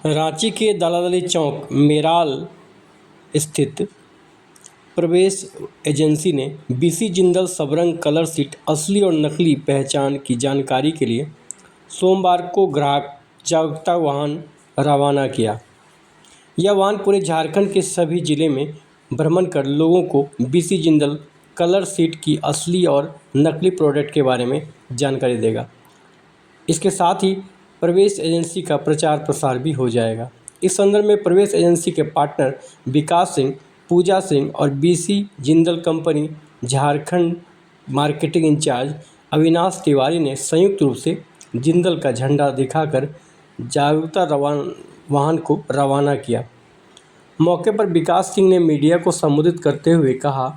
रांची के दलाली चौक मेराल स्थित प्रवेश एजेंसी ने BC Jindal Sabrang colour sheet असली और नकली पहचान की जानकारी के लिए सोमवार को ग्राहक जागरूकता वाहन रवाना किया। यह वाहन पूरे झारखंड के सभी जिले में भ्रमण कर लोगों को बीसी जिंदल कलर शीट की असली और नकली प्रोडक्ट के बारे में जानकारी देगा। इसके साथ ही प्रवेश एजेंसी का प्रचार प्रसार भी हो जाएगा। इस संदर्भ में प्रवेश एजेंसी के पार्टनर विकास सिंह, पूजा सिंह और BC Jindal company Jharkhand marketing incharge Avinash Tiwari ने संयुक्त रूप से जिंदल का झंडा दिखाकर जागरूकता वाहन को रवाना किया। मौके पर विकास सिंह ने मीडिया को संबोधित करते हुए कहा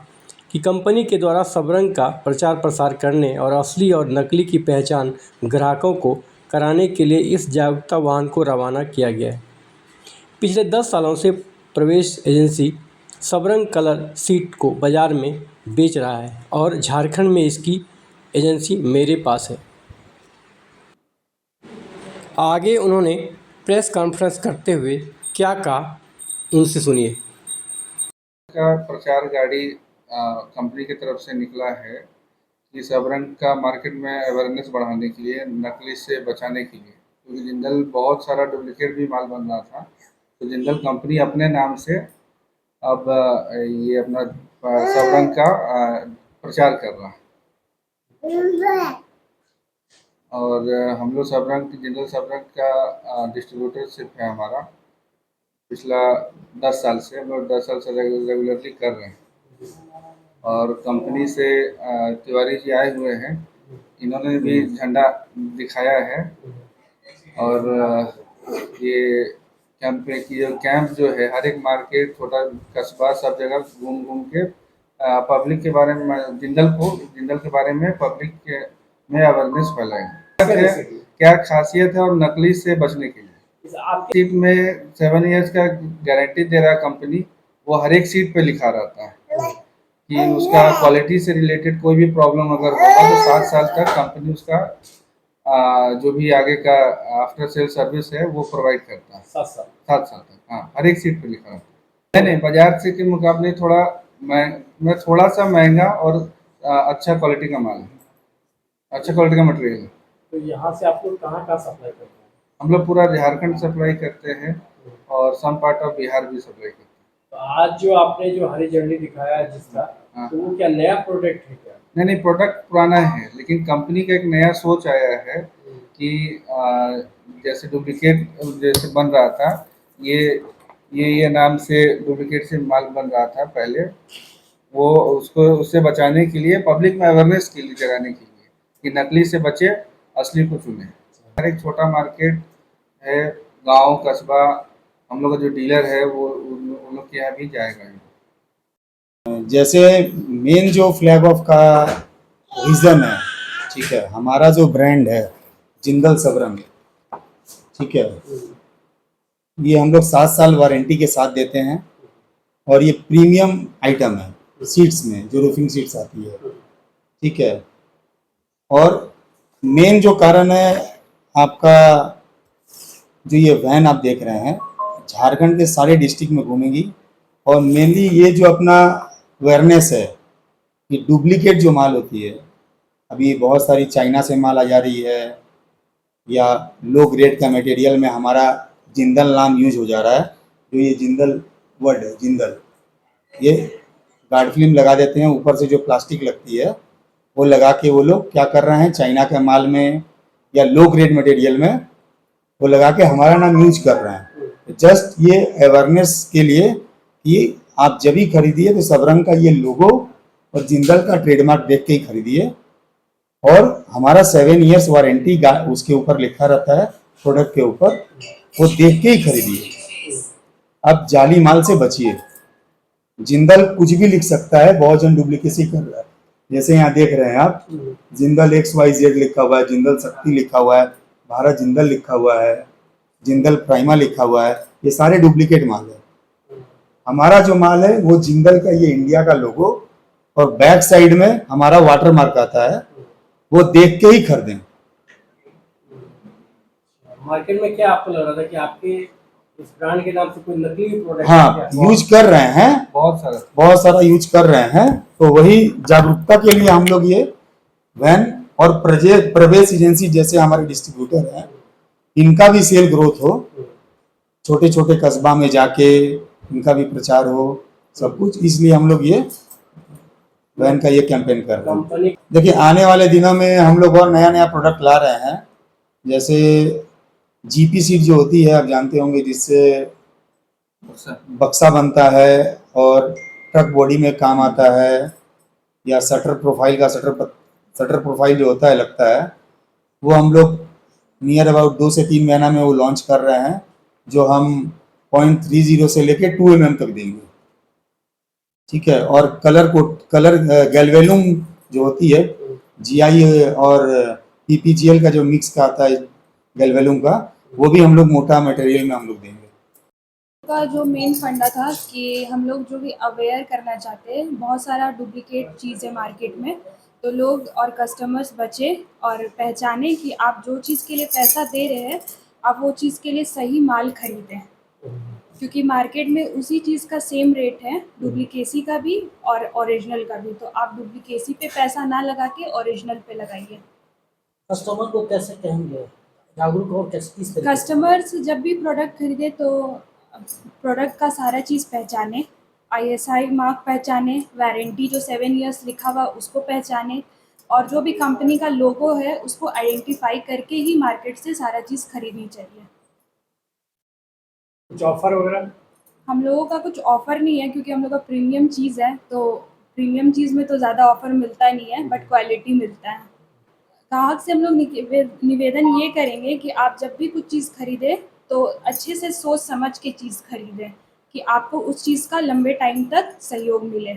कि कंपनी के द्वारा सबरंग का प्रचार प्रसार करने और असली और नकली की पहचान ग्राहकों को कराने के लिए इस जागरूकता वाहन को रवाना किया गया है। पिछले 10 सालों से प्रवेश एजेंसी सबरंग कलर शीट को बाज़ार में बेच रहा है और झारखंड में इसकी एजेंसी मेरे पास है। आगे उन्होंने प्रेस कॉन्फ्रेंस करते हुए क्या कहा, उनसे सुनिए। का प्रचार गाड़ी कंपनी की तरफ से निकला है कि सबरंग का मार्केट में अवेयरनेस बढ़ाने के लिए, नकली से बचाने के लिए, क्योंकि जिंदल बहुत सारा डुप्लीकेट भी माल बन रहा था। तो जिंदल कंपनी अपने नाम से अब ये अपना सबरंग का प्रचार कर रहा है। और हम लोग जिंदल सबरंग का डिस्ट्रीब्यूटरशिप है हमारा। पिछला 10 साल से हम लोग 10 साल से रेगुलरली कर रहे हैं। और कंपनी से तिवारी जी आए हुए हैं, इन्होंने भी झंडा दिखाया है। और ये कैंप जो है हर एक मार्केट, छोटा कस्बा, सब जगह घूम घूम के पब्लिक के बारे में, जिंदल के बारे में पब्लिक में अवेयरनेस फैलाएंगे। क्या खासियत है और नकली से बचने के लिए सीट में 7 इयर्स का गारंटी दे रहा है कंपनी। वो हर एक सीट पे लिखा रहता है कि उसका क्वालिटी से रिलेटेड कोई भी प्रॉब्लम अगर होगा तो 7 साल तक कंपनी उसका जो भी आगे का आफ्टर सेल सर्विस है वो प्रोवाइड करता है। 7 साल तक, हाँ, हर एक सीट पे लिखा रहता है। नहीं, बाजार से के मुकाबले थोड़ा सा महंगा और अच्छा क्वालिटी का माल है, अच्छा क्वालिटी का मटेरियल है। तो यहाँ से आप लोग कहाँ सप्लाई करते हैं? हम लोग पूरा झारखंड सप्लाई करते हैं और सम पार्ट ऑफ बिहार भी सप्लाई करते हैं। तो आज जो आपने जो हरी झंडी दिखाया है जिसका, तो वो क्या नया प्रोडक्ट है क्या? नहीं, प्रोडक्ट पुराना है, लेकिन कंपनी का एक नया सोच आया है कि जैसे डुप्लीकेट जैसे बन रहा था, ये नाम से डुप्लीकेट से माल बन रहा था पहले, वो उससे बचाने के लिए, पब्लिक में अवेयरनेस के लिए, जगाने के लिए कि नकली से बचे, असली को चुने। हर एक छोटा मार्केट है, गांव, कस्बा, हम लोग का जो डीलर है वो उन लोग के यहाँ भी जाएगा। जैसे मेन जो फ्लैग ऑफ का रीज़न है, ठीक है, हमारा जो ब्रांड है जिंदल सबरंग, ठीक है, ये हम लोग 7 साल वारंटी के साथ देते हैं और ये प्रीमियम आइटम है सीट्स में, जो रूफिंग सीट्स आती है, ठीक है। और मेन जो कारण है आपका, जो ये वैन आप देख रहे हैं झारखंड के सारे डिस्ट्रिक्ट में घूमेंगी और मेनली ये जो अपना अवेयरनेस है कि डुप्लीकेट जो माल होती है, अभी बहुत सारी चाइना से माल आ जा रही है या लो ग्रेड का मटेरियल में हमारा जिंदल नाम यूज हो जा रहा है। जो ये जिंदल वर्ड है, जिंदल, ये गार्ड फिल्म लगा देते हैं, ऊपर से जो प्लास्टिक लगती है वो लगा के वो लोग क्या कर रहे हैं, चाइना के माल में या लो ग्रेड मटेरियल में वो लगा के हमारा नाम यूज कर रहे हैं। जस्ट ये अवेयरनेस के लिए कि आप जब भी खरीदिए तो सबरंग का ये लोगो और जिंदल का ट्रेडमार्क देख के ही खरीदिए। और हमारा 7 इयर्स वारंटी उसके ऊपर लिखा रहता है प्रोडक्ट के ऊपर, वो देख के ही खरीदिए। अब जाली माल से बचिए। जिंदल कुछ भी लिख सकता है, बहुत जन डुप्लीकेसी कर रहा है। जैसे यहाँ देख रहे हैं आप, जिंदल XYZ लिखा हुआ है, जिंदल शक्ति लिखा हुआ है, भारत जिंदल लिखा हुआ है, जिंदल प्राइमा लिखा हुआ है, ये सारे डुप्लीकेट माल है। हमारा जो माल है वो जिंदल का, ये इंडिया का लोगो और बैक साइड में हमारा वाटर मार्क आता है, वो देख के ही खरीदें। मार्केट में क्या आपको लग रहा था कि आपके इस ब्रांड के नाम से कोई नकली प्रोडक्ट हाँ यूज कर रहे हैं, बहुत सारा यूज कर रहे हैं। तो वही जागरूकता के लिए हम लोग ये वैन और प्रवेश एजेंसी जैसे हमारे डिस्ट्रीब्यूटर हैं, इनका भी सेल ग्रोथ हो, छोटे छोटे कस्बा में जाके इनका भी प्रचार हो, सब कुछ, इसलिए हम लोग ये वैन का ये कैंपेन कर रहे हैं। कंपनी देखिए आने वाले दिनों में हम लोग और नया नया प्रोडक्ट ला रहे हैं, जैसे जीपी सीट जो होती है आप जानते होंगे, जिससे बक्सा बनता है और ट्रक बॉडी में काम आता है, या शटर प्रोफाइल का शटर प्रोफाइल जो होता है लगता है, वो हम लोग नियर अबाउट 2 से 3 महीना में वो लॉन्च कर रहे हैं, जो हम 0.30 से लेके 2 mm तक देंगे। ठीक है, और कलर गैल्वेलुम जो होती है, जीआई और पीपीजीएल का जो मिक्स का आता है गैल्वेलुम का, वो भी हम लोग मोटा मटेरियल में हम लोग देंगे। का जो मेन फंडा था कि हम लोग जो भी अवेयर करना चाहते हैं, बहुत सारा डुप्लीकेट चीज़ है मार्केट में, तो लोग और कस्टमर्स बचे और पहचाने कि आप जो चीज़ के लिए पैसा दे रहे हैं आप वो चीज़ के लिए सही माल खरीदें, क्योंकि मार्केट में उसी चीज़ का सेम रेट है, डुप्लीकेसी का भी और ओरिजिनल का भी। तो आप डुप्लीकेसी पे पैसा ना लगा के ओरिजिनल पे लगाइए। कस्टमर को कैसे कहेंगे जागरूक और किस तरीके से? कस्टमर्स जब भी प्रोडक्ट खरीदे तो प्रोडक्ट का सारा चीज़ पहचाने, आईएसआई मार्क पहचाने, वारंटी जो 7 इयर्स लिखा हुआ उसको पहचाने, और जो भी कंपनी का लोगो है उसको आइडेंटिफाई करके ही मार्केट से सारा चीज़ खरीदनी चाहिए। कुछ ऑफर वगैरह? हम लोगों का कुछ ऑफ़र नहीं है, क्योंकि हम लोग का प्रीमियम चीज़ है, तो प्रीमियम चीज़ में तो ज़्यादा ऑफ़र मिलता नहीं है, बट क्वालिटी मिलता है। ग्राहक से हम लोग निवेदन ये करेंगे कि आप जब भी कुछ चीज़ खरीदें तो अच्छे से सोच समझ के चीज़ खरीदें, कि आपको उस चीज़ का लंबे टाइम तक सहयोग मिले।